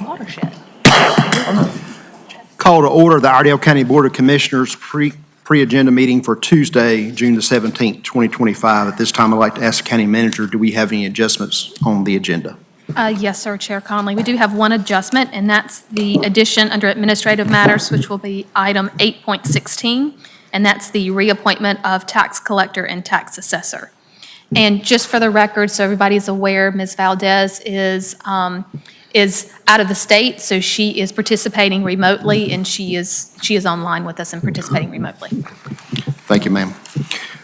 Watershed. Call to order the Iredell County Board of Commissioners pre-agenda meeting for Tuesday, June the 17th, 2025. At this time, I'd like to ask the county manager, do we have any adjustments on the agenda? Yes, sir, Chair Conley. We do have one adjustment, and that's the addition under administrative matters, which will be item 8.16, and that's the reappointment of tax collector and tax assessor. And just for the record, so everybody's aware, Ms. Valdez is out of the state, so she is participating remotely, and she is online with us and participating remotely. Thank you, ma'am.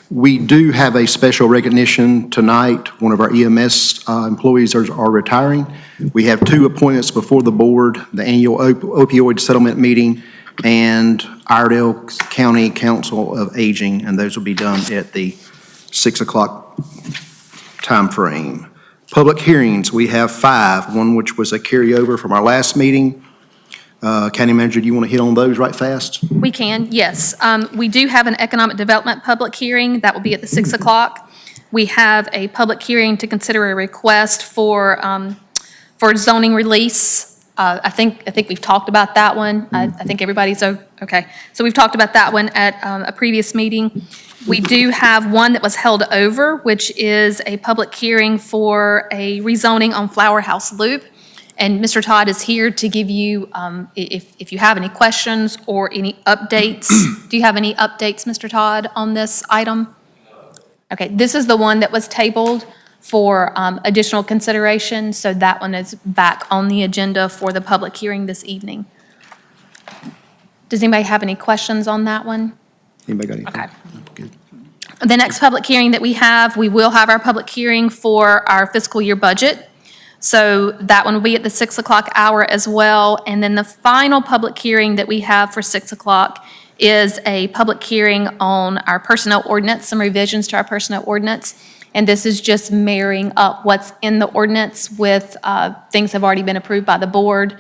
We do have a special recognition tonight. One of our EMS employees are retiring. We have two appointments before the board, the annual opioid settlement meeting and Iredell County Council of Aging, and those will be done at the 6 o'clock time frame. Public hearings, we have 5, one which was a carryover from our last meeting. County Manager, do you want to hit on those right fast? We can, yes. We do have an economic development public hearing. That will be at the 6 o'clock. We have a public hearing to consider a request for zoning release. I think we've talked about that one. I think everybody's okay. So we've talked about that one at a previous meeting. We do have one that was held over, which is a public hearing for a rezoning on Flower House Loop. And Mr. Todd is here to give you, if you have any questions or any updates. Do you have any updates, Mr. Todd, on this item? Okay, this is the one that was tabled for additional consideration, so that one is back on the agenda for the public hearing this evening. Does anybody have any questions on that one? Anybody got anything? Okay. Good. The next public hearing that we will have our public hearing for our fiscal year budget. So that one will be at the 6 o'clock hour as well. And then the final public hearing that we have for 6 o'clock is a public hearing on our personnel ordinance, some revisions to our personnel ordinance. And this is just marrying up what's in the ordinance with things that have already been approved by the board,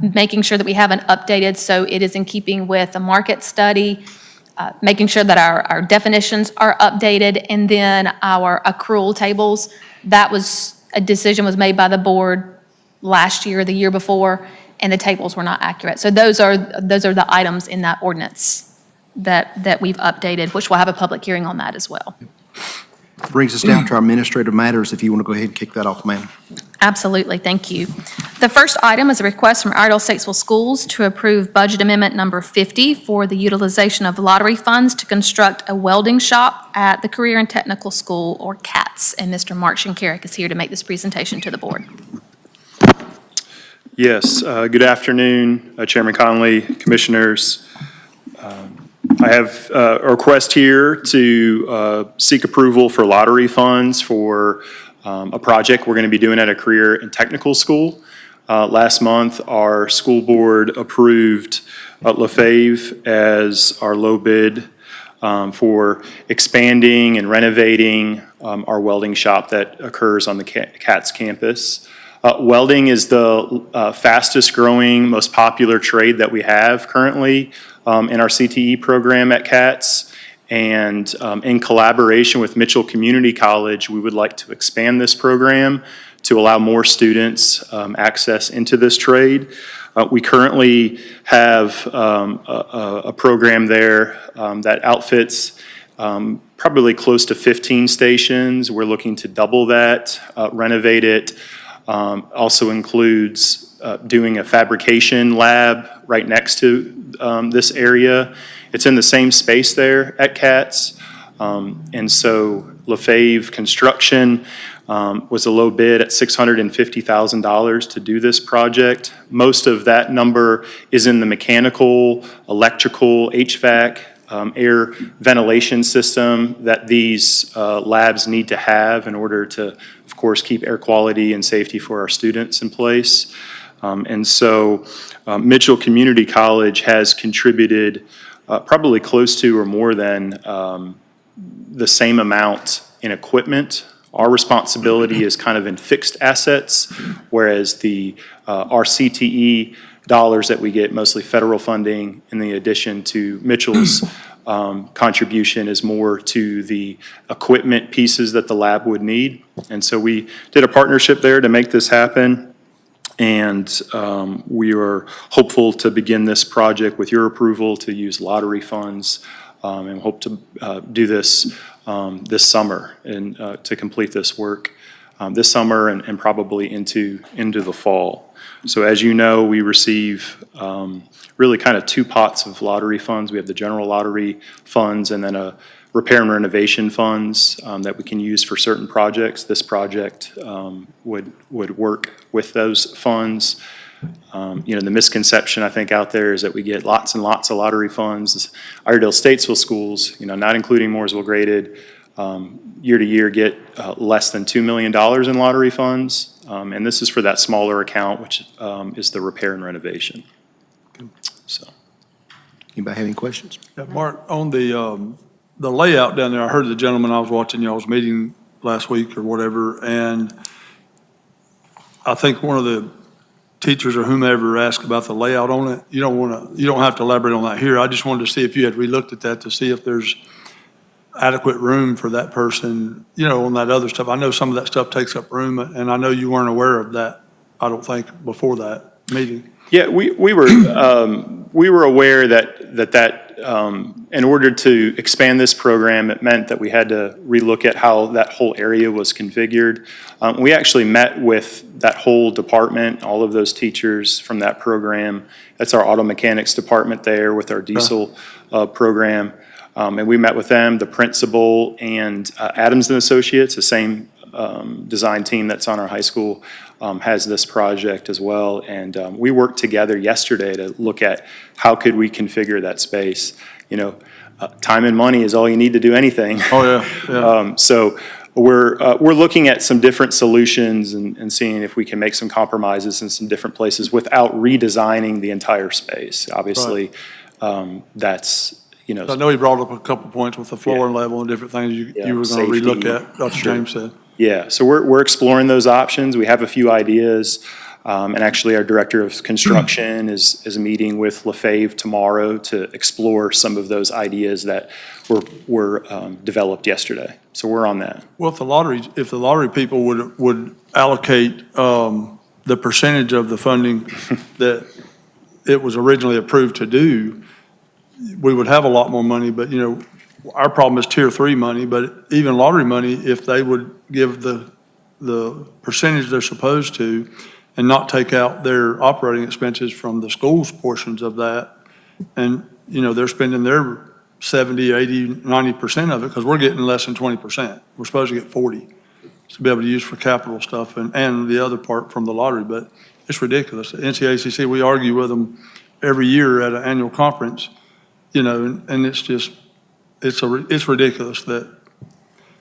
making sure that we have an updated so it is in keeping with the market study, making sure that our definitions are updated, and then our accrual tables. A decision was made by the board last year, the year before, and the tables were not accurate. So those are the items in that ordinance that we've updated, which we'll have a public hearing on that as well. Brings us down to our administrative matters. If you want to go ahead and kick that off, ma'am. Absolutely, thank you. The first item is a request from Iredell Statesville Schools to approve budget amendment number 50 for the utilization of lottery funds to construct a welding shop at the Career and Technical School, or CATS. And Mr. Mark Shinkarik is here to make this presentation to the board. Yes, good afternoon, Chairman Conley, Commissioners. I have a request here to seek approval for lottery funds for a project we're going to be doing at a career and technical school. Last month, our school board approved LaFave as our low bid for expanding and renovating our welding shop that occurs on the CATS campus. Welding is the fastest growing, most popular trade that we have currently in our CTE program at CATS. And in collaboration with Mitchell Community College, we would like to expand this program to allow more students access into this trade. We currently have a program there that outfits probably close to 15 stations. We're looking to double that, renovate it. Also includes doing a fabrication lab right next to this area. It's in the same space there at CATS. And so LaFave Construction was a low bid at $650,000 to do this project. Most of that number is in the mechanical, electrical, HVAC, air ventilation system that these labs need to have in order to, of course, keep air quality and safety for our students in place. And so Mitchell Community College has contributed probably close to or more than the same amount in equipment. Our responsibility is kind of in fixed assets, whereas our CTE dollars that we get, mostly federal funding, in the addition to Mitchell's contribution is more to the equipment pieces that the lab would need. And so we did a partnership there to make this happen. And we are hopeful to begin this project with your approval to use lottery funds, and hope to do this this summer and to complete this work this summer and probably into the fall. So as you know, we receive really kind of two pots of lottery funds. We have the general lottery funds and then a repair and renovation funds that we can use for certain projects. This project would work with those funds. The misconception I think out there is that we get lots and lots of lottery funds. Iredell Statesville schools, not including Mooresville graded, year to year get less than $2 million in lottery funds. And this is for that smaller account, which is the repair and renovation. So, Anybody have any questions? Yeah, Mark, on the layout down there, I heard the gentleman I was watching y'all's meeting last week or whatever, and I think one of the teachers or whomever asked about the layout on it. You don't have to elaborate on that here. I just wanted to see if you had relooked at that to see if there's adequate room for that person, on that other stuff. I know some of that stuff takes up room, and I know you weren't aware of that, I don't think, before that meeting. yeah, we were aware that in order to expand this program, it meant that we had to relook at how that whole area was configured. We actually met with that whole department, all of those teachers from that program. That's our auto mechanics department there with our diesel program. And we met with them, the principal, and Adams and Associates, the same design team that's on our high school, has this project as well. And we worked together yesterday to look at how could we configure that space. Time and money is all you need to do anything. Oh, yeah. So we're looking at some different solutions and seeing if we can make some compromises in some different places without redesigning the entire space. Obviously, that's, I know he brought up a couple points with the floor level and different things you were going to relook at, Dr. James said. Yeah, so we're exploring those options. We have a few ideas. And actually, our director of construction is meeting with LaFave tomorrow to explore some of those ideas that were developed yesterday. So we're on that. Well, if the lottery people would allocate the percentage of the funding that it was originally approved to do, we would have a lot more money. But, our problem is tier 3 money, but even lottery money, if they would give the percentage they're supposed to and not take out their operating expenses from the schools portions of that, and, they're spending their 70, 80, 90% of it, because we're getting less than 20%. We're supposed to get 40 to be able to use for capital stuff and the other part from the lottery, but it's ridiculous. The NCACC, we argue with them every year at an annual conference, and it's just, it's ridiculous that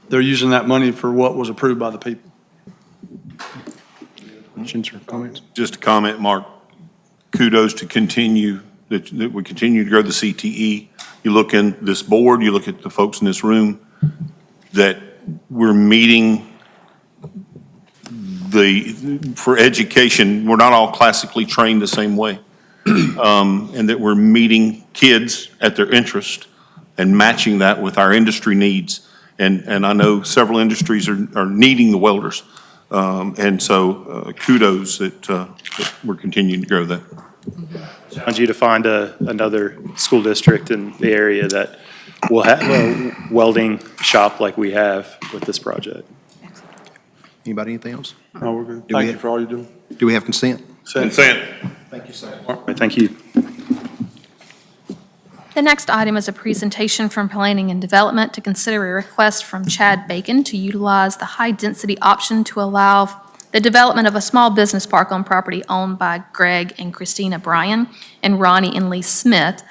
they're using that money for what was approved by the people. Questions or comments? Just a comment, Mark. Kudos to continue, that we continue to grow the CTE. You look in this board, you look at the folks in this room, that we're meeting for education, we're not all classically trained the same way. And that we're meeting kids at their interest and matching that with our industry needs. And I know several industries are needing the welders. And so kudos that we're continuing to grow that. Challenge you to find another school district in the area that will have a welding shop like we have with this project. Anybody, anything else? No, we're good. Do Thank we you for all you do. Do we have consent? Consent. Thank you, sir. All right, thank you. The next item is a presentation from Planning and Development to consider a request from Chad Bacon to utilize the high-density option to allow the development of a small business park on property owned by Greg and Christina Bryan and Ronnie and Lee Smith,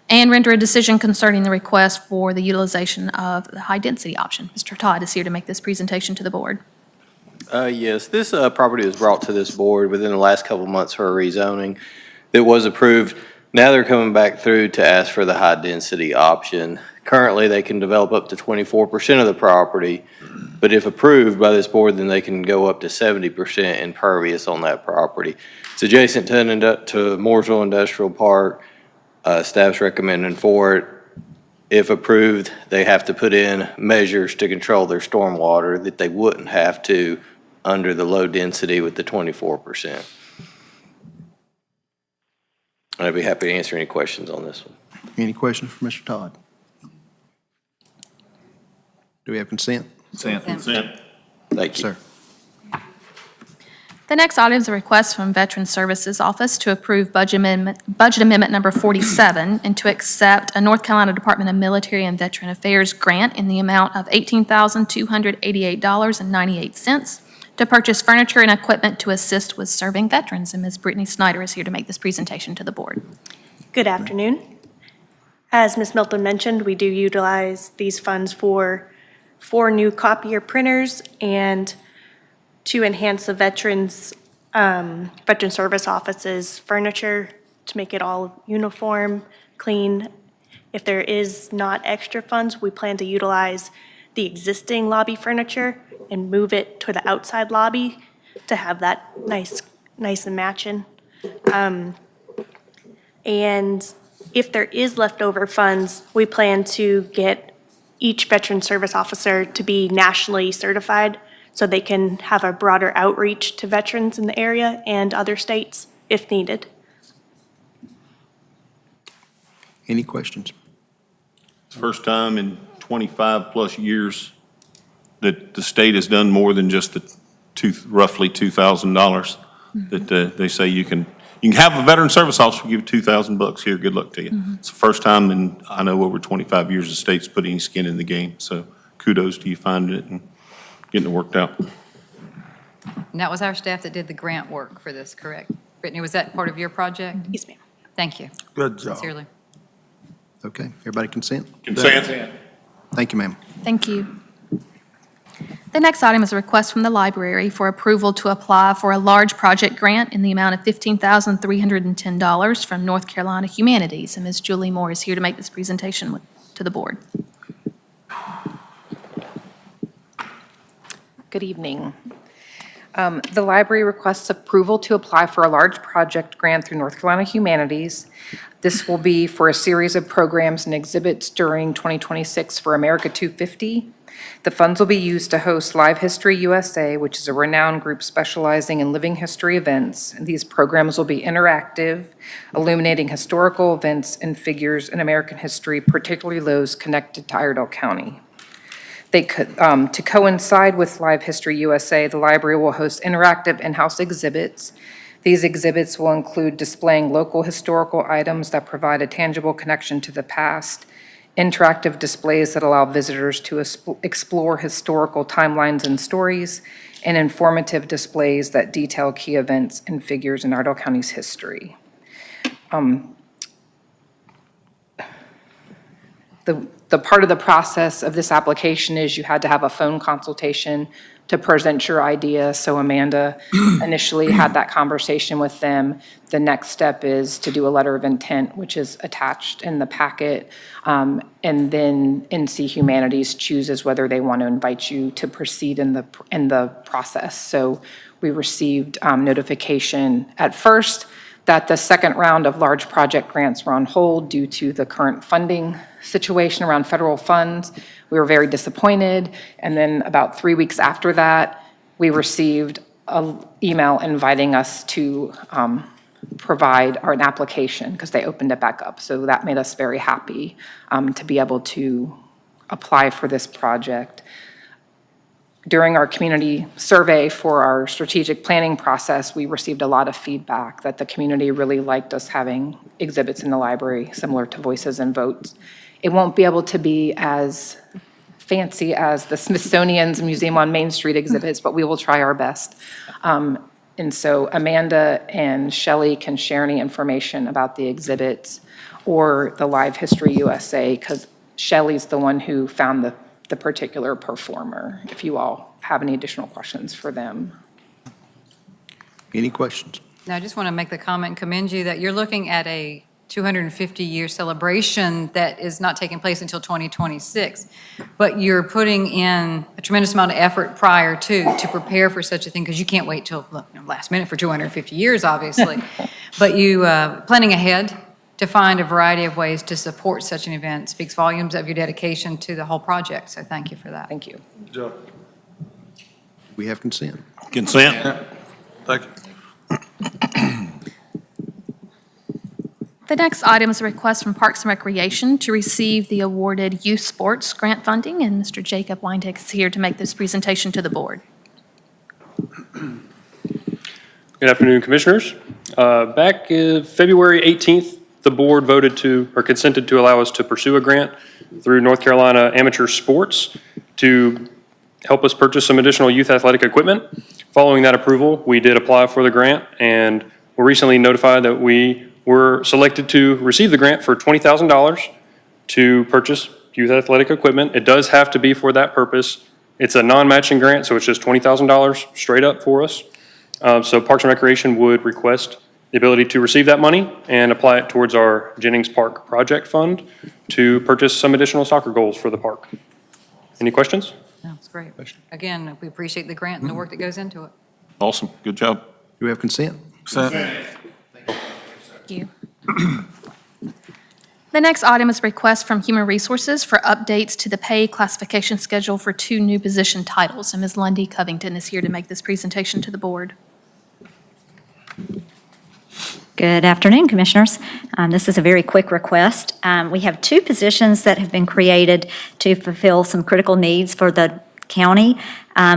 and render a decision concerning the request for the utilization of the high-density option. Mr. Todd is here to make this presentation to the board. Yes, this property was brought to this board within the last couple of months for a rezoning that was approved. Now they're coming back through to ask for the high-density option. Currently, they can develop up to 24% of the property, but if approved by this board, then they can go up to 70% impervious on that property. It's adjacent to Mooresville Industrial Park. Staff's recommending for it. If approved, they have to put in measures to control their stormwater that they wouldn't have to under the low density with the 24%. I'd be happy to answer any questions on this one. Any questions for Mr. Todd? Do we have consent? Consent. Thank you. Sir. The next item is a request from Veteran Services Office to approve budget amendment number 47 and to accept a North Carolina Department of Military and Veteran Affairs grant in the amount of $18,288.98 to purchase furniture and equipment to assist with serving veterans. And Ms. Brittany Snyder is here to make this presentation to the board. Good afternoon. As Ms. Milton mentioned, we do utilize these funds for 4 new copier printers and to enhance the Veteran Service Office's furniture to make it all uniform, clean. If there is not extra funds, we plan to utilize the existing lobby furniture and move it to the outside lobby to have that nice and matching. And if there is leftover funds, we plan to get each Veteran Service Officer to be nationally certified so they can have a broader outreach to veterans in the area and other states if needed. Any questions? It's the first time in 25-plus years that the state has done more than just the roughly $2,000. That they say you can have a veteran service officer, we'll give you $2,000 here, good luck to you. It's the first time in, I know, over 25 years the state's put any skin in the game. So kudos to you finding it and getting it worked out. And that was our staff that did the grant work for this, correct? Brittany, was that part of your project? Yes, ma'am. Thank you. Good job. Sincerely. Okay, everybody consent? Consent. Thank you, ma'am. Thank you. The next item is a request from the library for approval to apply for a large project grant in the amount of $15,310 from North Carolina Humanities. And Ms. Julie Moore is here to make this presentation to the board. Good evening. The library requests approval to apply for a large project grant through North Carolina Humanities. This will be for a series of programs and exhibits during 2026 for America 250. The funds will be used to host Live History USA, which is a renowned group specializing in living history events. And these programs will be interactive, illuminating historical events and figures in American history, particularly those connected to Iredell County. To coincide with Live History USA, the library will host interactive in-house exhibits. These exhibits will include displaying local historical items that provide a tangible connection to the past, interactive displays that allow visitors to explore historical timelines and stories, and informative displays that detail key events and figures in Iredell County's history. The part of the process of this application is you had to have a phone consultation to present your idea. So Amanda initially had that conversation with them. The next step is to do a letter of intent, which is attached in the packet. And then NC Humanities chooses whether they want to invite you to proceed in the process. So we received notification at first that the second round of large project grants were on hold due to the current funding situation around federal funds. We were very disappointed. And then about 3 weeks after that, we received an email inviting us to provide an application because they opened it back up. So that made us very happy to be able to apply for this project. During our community survey for our strategic planning process, we received a lot of feedback that the community really liked us having exhibits in the library, similar to Voices and Votes. It won't be able to be as fancy as the Smithsonian's Museum on Main Street exhibits, but we will try our best. And so Amanda and Shelley can share any information about the exhibits or the Live History USA, because Shelley's the one who found the particular performer, if you all have any additional questions for them. Any questions? Now, I just want to make the comment and commend you that you're looking at a 250-year celebration that is not taking place until 2026, but you're putting in a tremendous amount of effort prior to prepare for such a thing, because you can't wait till last minute for 250 years, obviously. But you planning ahead to find a variety of ways to support such an event speaks volumes of your dedication to the whole project, so thank you for that. Thank you. Good job. We have consent. Consent? Thank you. The next item is a request from Parks and Recreation to receive the awarded youth sports grant funding, and Mr. Jacob Weindeck is here to make this presentation to the board. Good afternoon, Commissioners. Back February 18th, the board voted to, or consented to allow us to pursue a grant through North Carolina Amateur Sports to help us purchase some additional youth athletic equipment. Following that approval, we did apply for the grant and were recently notified that we were selected to receive the grant for $20,000 to purchase youth athletic equipment. It does have to be for that purpose. It's a non-matching grant, so it's just $20,000 straight up for us. So Parks and Recreation would request the ability to receive that money and apply it towards our Jennings Park Project Fund to purchase some additional soccer goals for the park. Any questions? That's great. Again, we appreciate the grant and the work that goes into it. Awesome, good job. Do we have consent? Consent. Thank you. The next item is a request from Human Resources for updates to the pay classification schedule for 2 new position titles, and Ms. Lundy Covington is here to make this presentation to the board. Good afternoon, Commissioners. This is a very quick request. We have 2 positions that have been created to fulfill some critical needs for the county.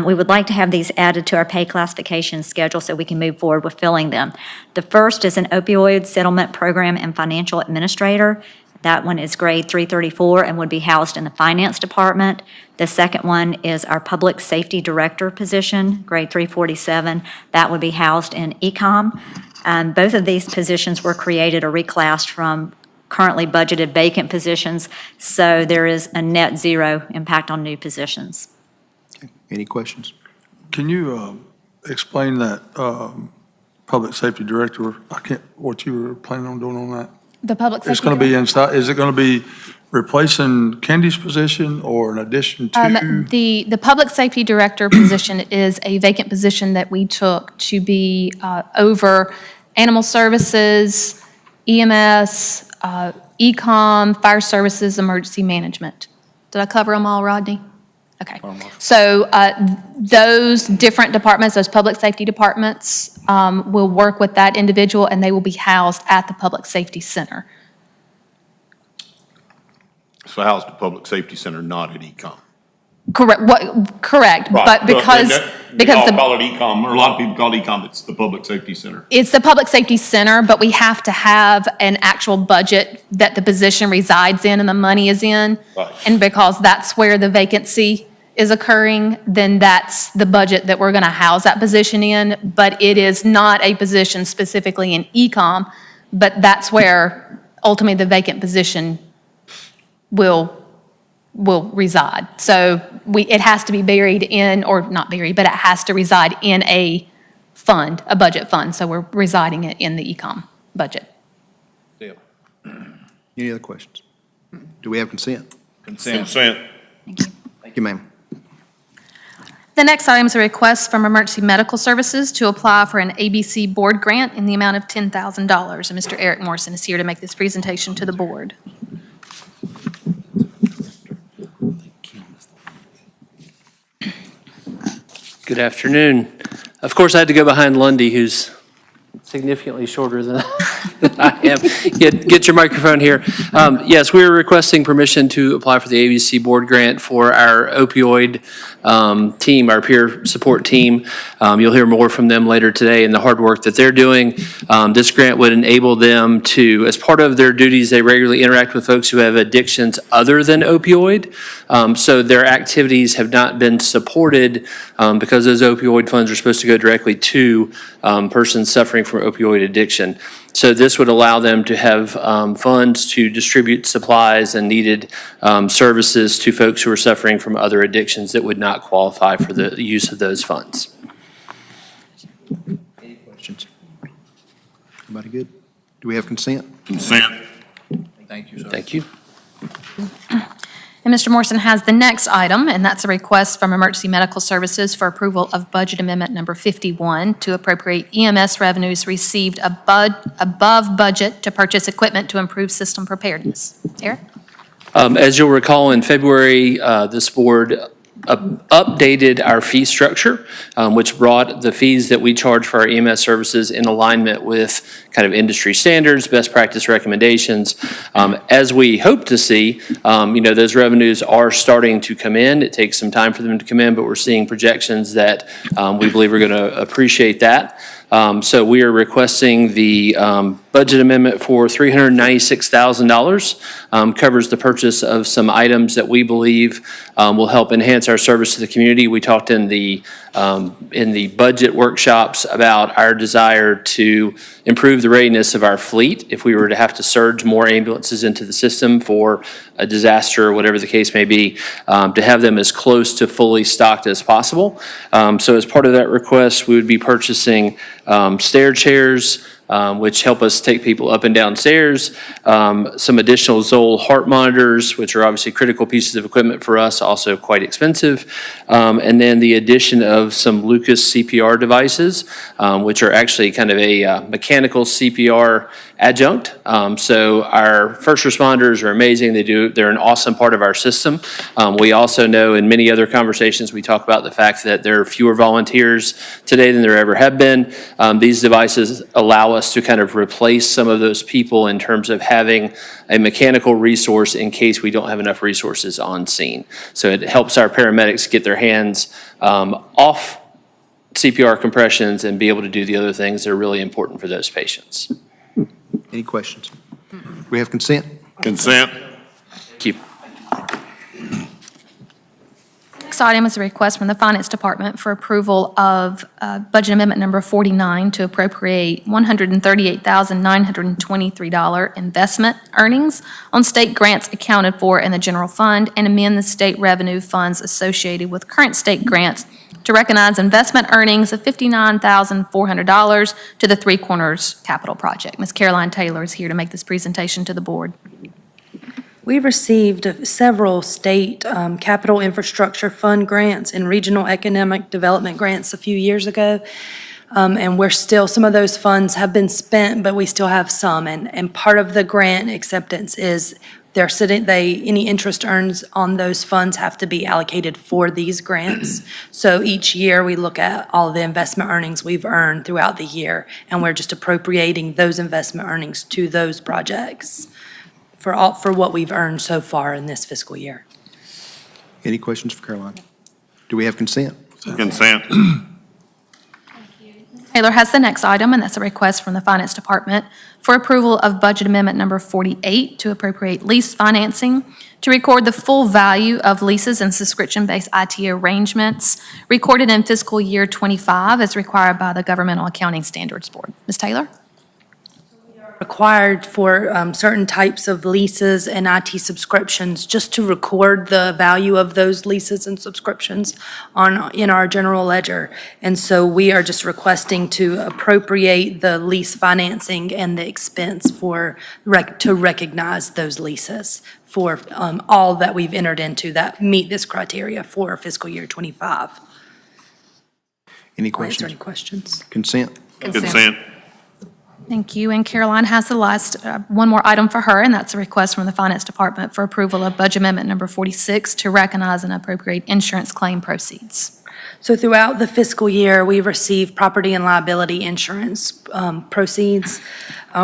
We would like to have these added to our pay classification schedule so we can move forward with filling them. The first is an opioid settlement program and financial administrator. That one is grade 334 and would be housed in the finance department. The second one is our public safety director position, grade 347. That would be housed in ecom. Both of these positions were created or reclassed from currently budgeted vacant positions, so there is a net zero impact on new positions. Any questions? Can you explain that public safety director, what you were planning on doing on that? The public safety. It's going to be inside, is it going to be replacing Candy's position or in addition to? The public safety director position is a vacant position that we took to be over animal services, EMS, ecom, fire services, emergency management. Did I cover them all, Rodney? Okay. So those different departments, those public safety departments, will work with that individual, and they will be housed at the Public Safety Center. So housed at Public Safety Center, not at ecom. Correct, correct, but because We all the. call it ecom, or a lot of people call it ecom, it's the Public Safety Center. It's the Public Safety Center, but we have to have an actual budget that the position resides in and the money is in. Right. And because that's where the vacancy is occurring, then that's the budget that we're going to house that position in. But it is not a position specifically in ecom, but that's where ultimately the vacant position will reside. So it has to be buried in, or not buried, but it has to reside in a fund, a budget fund. So we're residing it in the ecom budget. Any other questions? Do we have consent? Consent. Thank you, ma'am. The next item is a request from Emergency Medical Services to apply for an ABC board grant in the amount of $10,000. And Mr. Eric Morrison is here to make this presentation to the board. Good afternoon. Of course, I had to go behind Lundy, who's significantly shorter than I am. Get your microphone here. Yes, we are requesting permission to apply for the ABC board grant for our opioid team, our peer support team. You'll hear more from them later today in the hard work that they're doing. This grant would enable them to, as part of their duties, they regularly interact with folks who have addictions other than opioid. So their activities have not been supported because those opioid funds are supposed to go directly to persons suffering from opioid addiction. So this would allow them to have funds to distribute supplies and needed services to folks who are suffering from other addictions that would not qualify for the use of those funds. Any questions? Everybody good? Do we have consent? Consent. Thank you. And Mr. Morrison has the next item, and that's a request from Emergency Medical Services for approval of Budget Amendment Number 51 to appropriate EMS revenues received above budget to purchase equipment to improve system preparedness. Eric? As you'll recall, in February, this board updated our fee structure, which brought the fees that we charge for our EMS services in alignment with kind of industry standards, best practice recommendations. As we hope to see, those revenues are starting to come in. It takes some time for them to come in, but we're seeing projections that we believe are going to appreciate that. So we are requesting the budget amendment for $396,000, covers the purchase of some items that we believe will help enhance our service to the community. We talked in the budget workshops about our desire to improve the readiness of our fleet if we were to have to surge more ambulances into the system for a disaster or whatever the case may be, to have them as close to fully stocked as possible. So as part of that request, we would be purchasing stair chairs, which help us take people up and down stairs, some additional Zoll heart monitors, which are obviously critical pieces of equipment for us, also quite expensive, and then the addition of some Lucas CPR devices, which are actually kind of a mechanical CPR adjunct. So our first responders are amazing. They're an awesome part of our system. We also know in many other conversations, we talk about the fact that there are fewer volunteers today than there ever have been. These devices allow us to kind of replace some of those people in terms of having a mechanical resource in case we don't have enough resources on scene. So it helps our paramedics get their hands off CPR compressions and be able to do the other things that are really important for those patients. Any questions? We have consent? Consent. Thank you. Next item is a request from the Finance Department for approval of Budget Amendment Number 49 to appropriate $138,923 investment earnings on state grants accounted for in the general fund and amend the state revenue funds associated with current state grants to recognize investment earnings of $59,400 to the Three Corners Capital Project. Ms. Caroline Taylor is here to make this presentation to the board. We received several state capital infrastructure fund grants and regional economic development grants a few years ago. And some of those funds have been spent, but we still have some. And part of the grant acceptance is any interest earned on those funds have to be allocated for these grants. So each year we look at all the investment earnings we've earned throughout the year, and we're just appropriating those investment earnings to those projects for what we've earned so far in this fiscal year. Any questions for Caroline? Do we have consent? Consent. Taylor has the next item, and that's a request from the Finance Department for approval of Budget Amendment Number 48 to appropriate lease financing to record the full value of leases and subscription-based IT arrangements recorded in fiscal year 25 as required by the Governmental Accounting Standards Board. Ms. Taylor? Required for certain types of leases and IT subscriptions, just to record the value of those leases and subscriptions in our general ledger. And so we are just requesting to appropriate the lease financing and the expense to recognize those leases for all that we've entered into that meet this criteria for fiscal year 25. Any I'll answer questions? any questions. Consent? Consent. Thank you. And Caroline has the last, one more item for her, and that's a request from the Finance Department for approval of Budget Amendment Number 46 to recognize and appropriate insurance claim proceeds. So throughout the fiscal year, we receive property and liability insurance proceeds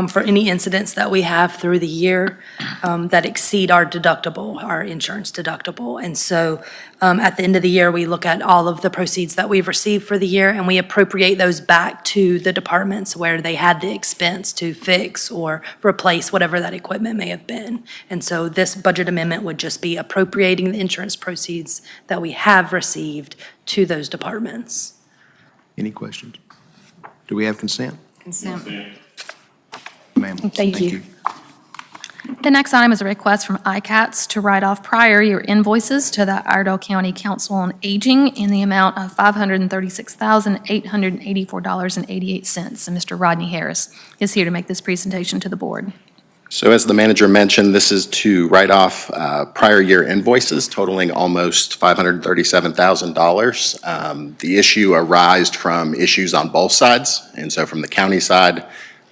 for any incidents that we have through the year that exceed our deductible, our insurance deductible. And so at the end of the year, we look at all of the proceeds that we've received for the year, and we appropriate those back to the departments where they had the expense to fix or replace whatever that equipment may have been. And so this budget amendment would just be appropriating the insurance proceeds that we have received to those departments. Any questions? Do we have consent? Consent. Ma'am. Thank you. The next item is a request from ICATS to write off prior year invoices to the Iredell Council on Aging in the amount of $536,884.88. And Mr. Rodney Harris is here to make this presentation to the board. So as the manager mentioned, this is to write off prior year invoices totaling almost $537,000. The issue arised from issues on both sides. And so from the county side,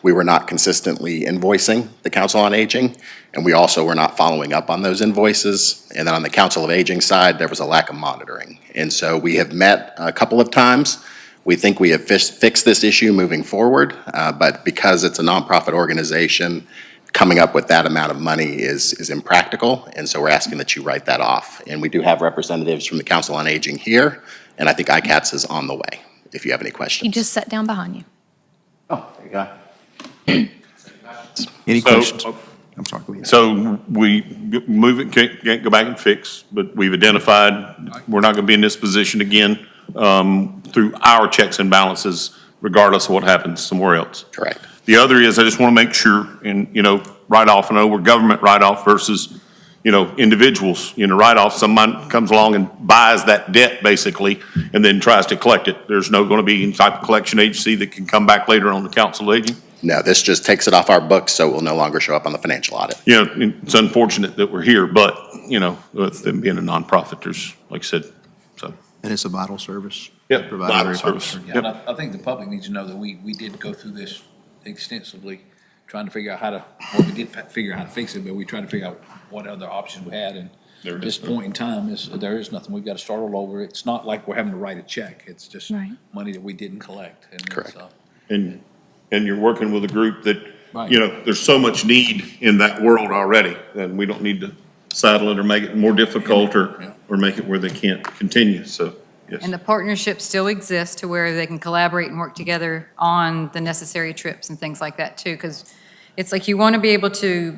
we were not consistently invoicing the Council on Aging, and we also were not following up on those invoices. And then on the Council of Aging side, there was a lack of monitoring. And so we have met a couple of times. We think we have fixed this issue moving forward, but because it's a nonprofit organization, coming up with that amount of money is impractical, and so we're asking that you write that off. And we do have representatives from the Council on Aging here, and I think ICATS is on the way, if you have any questions. He just sat down behind you. Oh, there you go. Any So- questions? I'm sorry, go ahead. So we move it, can't go back and fix, but we've identified we're not going to be in this position again through our checks and balances, regardless of what happens somewhere else. Correct. The other is, I just want to make sure, and, write-off, I know we're government write-off versus, individuals, write-off, someone comes along and buys that debt, basically, and then tries to collect it. There's no going to be any type of collection agency that can come back later on the Council of Aging? No, this just takes it off our books, so it will no longer show up on the financial audit. It's unfortunate that we're here, but, with them being a nonprofit, there's, like I said, so. And it's a vital service. Yep, Provided vital very service. public. Yeah, and I think the public needs to know that we did go through this extensively, trying to figure out we did figure out how to fix it, but we tried to figure out what other options we had, and There at is this point in time, there is nothing, we've got to start all over. It's not like we're having to write a check, it's just Right. money that we didn't collect. And Correct. And you're working with a group that, Right. there's so much need in that world already, and we don't need to saddle it or make it more difficult or make it where they can't continue, so, yes. And the partnership still exists to where they can collaborate and work together on the necessary trips and things like that too, because it's like you want to be able to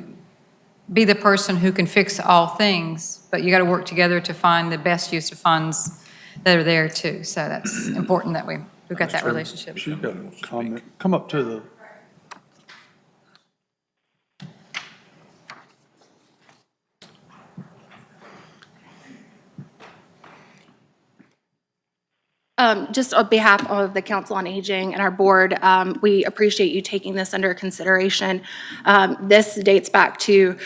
be the person who can fix all things, but you got to work together to find the best use of funds that are there too. So that's important that we've got that relationship. She's got a comment. Come up to the. Just on behalf of the Council on Aging and our board, we appreciate you taking this under consideration. This dates back to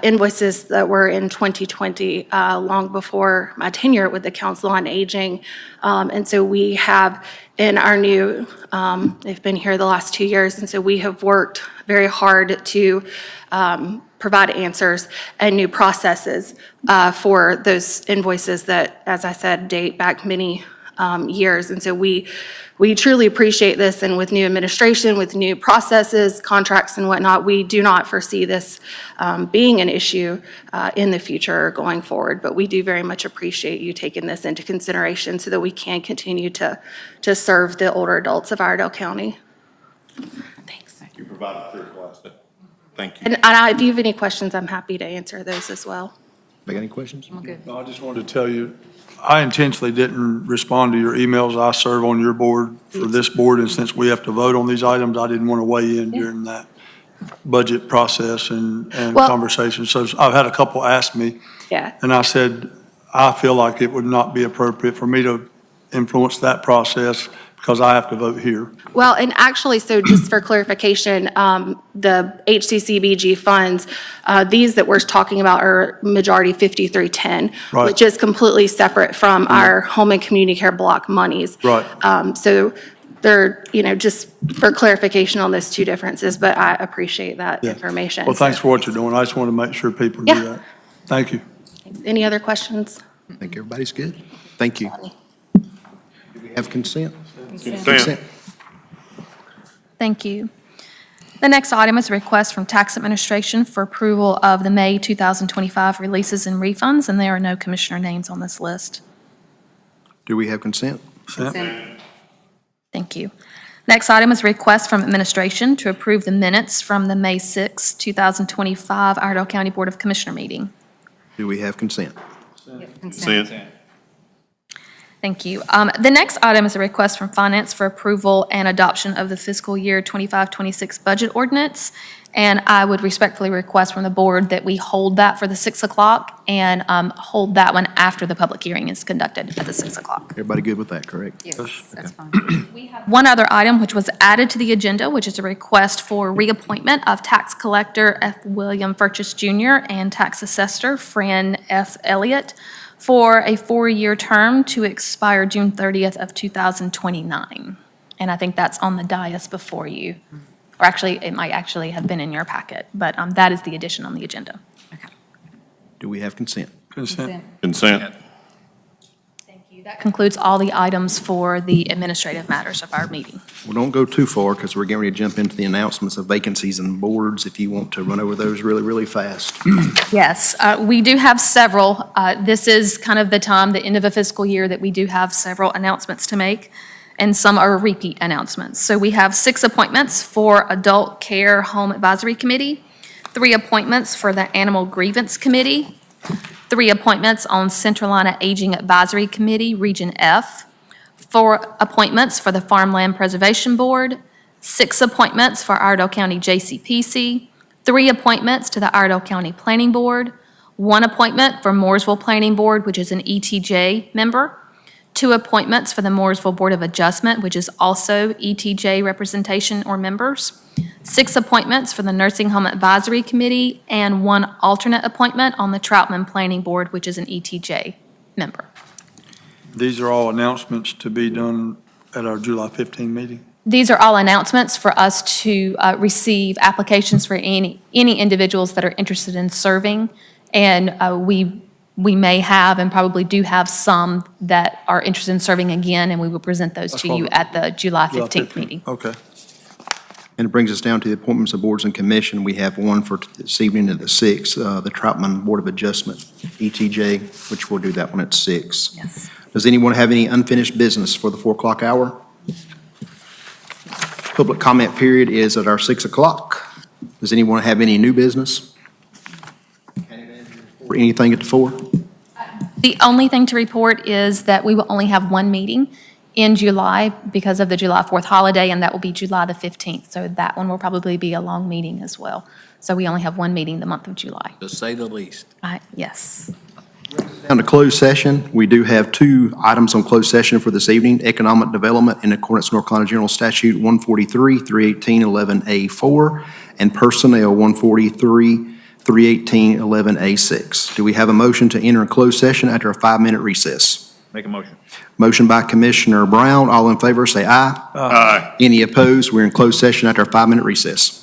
invoices that were in 2020, long before my tenure with the Council on Aging. And so we have in our new, they've been here the last 2 years, and so we have worked very hard to provide answers and new processes for those invoices that, as I said, date back many years. And so we truly appreciate this, and with new administration, with new processes, contracts and whatnot, we do not foresee this being an issue in the future going forward. But we do very much appreciate you taking this into consideration so that we can continue to serve the older adults of Iredell County. Thanks. You provided clear glass. Thank you. And if you have any questions, I'm happy to answer those as well. Got any questions? No, I just wanted to tell you, I intentionally didn't respond to your emails. I serve on your board for this board, and since we have to vote on these items, I didn't want to weigh in during that budget process and Well- conversation. So I've had a couple ask me, Yeah. and I said, I feel like it would not be appropriate for me to influence that process because I have to vote here. Well, and actually, so just for clarification, the HCCBG funds, these that we're talking about are majority 5310, Right. which is completely separate from our home and community care block monies. Right. So they're, just for clarification on those two differences, but I appreciate that Yeah. information. Well, thanks for what you're doing. I just want to make sure people Yeah. do that. Thank you. Any other questions? I think everybody's good. Thank you. Do we have consent? Consent. Thank you. The next item is a request from Tax Administration for approval of the May 2025 releases and refunds, and there are no commissioner names on this list. Do we have consent? Thank you. Next item is a request from Administration to approve the minutes from the May 6, 2025 Iredell County Board of Commissioner meeting. Do we have consent? Consent. Thank you. The next item is a request from Finance for approval and adoption of the fiscal year 25-26 budget ordinance. And I would respectfully request from the board that we hold that for the 6 o'clock and hold that one after the public hearing is conducted at the 6 o'clock. Everybody good with that, correct? Yes, that's fine. One other item which was added to the agenda, which is a request for reappointment of Tax Collector F. William Furchess Jr. and Tax Assessor Fran F. Elliott for a 4-year term to expire June 30th of 2029. And I think that's on the dais before you. Or actually, it might actually have been in your packet, but that is the addition on the agenda. Do we have consent? Consent. Consent. Thank you. That concludes all the items for the administrative matters of our meeting. Well, don't go too far because we're getting ready to jump into the announcements of vacancies and boards if you want to run over those really, really fast. Yes, we do have several. This is kind of the time, the end of a fiscal year, that we do have several announcements to make, and some are repeat announcements. So we have 6 appointments for Adult Care Home Advisory Committee, 3 appointments for the Animal Grievance Committee, 3 appointments on Centralina Aging Advisory Committee, Region F, 4 appointments for the Farmland Preservation Board, 6 appointments for Iredell County JCPC, 3 appointments to the Iredell County Planning Board, 1 appointment for Mooresville Planning Board, which is an ETJ member, 2 appointments for the Mooresville Board of Adjustment, which is also ETJ representation or members, 6 appointments for the Nursing Home Advisory Committee, and 1 alternate appointment on the Troutman Planning Board, which is an ETJ member. These are all announcements to be done at our July 15 meeting. These are all announcements for us to receive applications for any individuals that are interested in serving. And we may have and probably do have some that are interested in serving again, and we will present those to you at the July 15th meeting. Okay. And it brings us down to the appointments of boards and commission. We have one for this evening at the 6, the Troutman Board of Adjustment, ETJ, which we'll do that one at 6. Yes. Does anyone have any unfinished business for the 4 o'clock hour? Public comment period is at our 6 o'clock. Does anyone have any new business? Or anything at the 4? The only thing to report is that we will only have 1 meeting in July because of the July 4th holiday, and that will be July the 15th. So that one will probably be a long meeting as well. So we only have 1 meeting the month of July. To say the least. Yes. Down to closed session, we do have 2 items on closed session for this evening. Economic development in accordance with North Carolina General Statute 143, 318, 11A4, and personnel 143, 318, 11A6. Do we have a motion to enter a closed session after a 5-minute recess? Make a motion. Motion by Commissioner Brown. All in favor, say aye. Aye. Any opposed? We're in closed session after a 5-minute recess.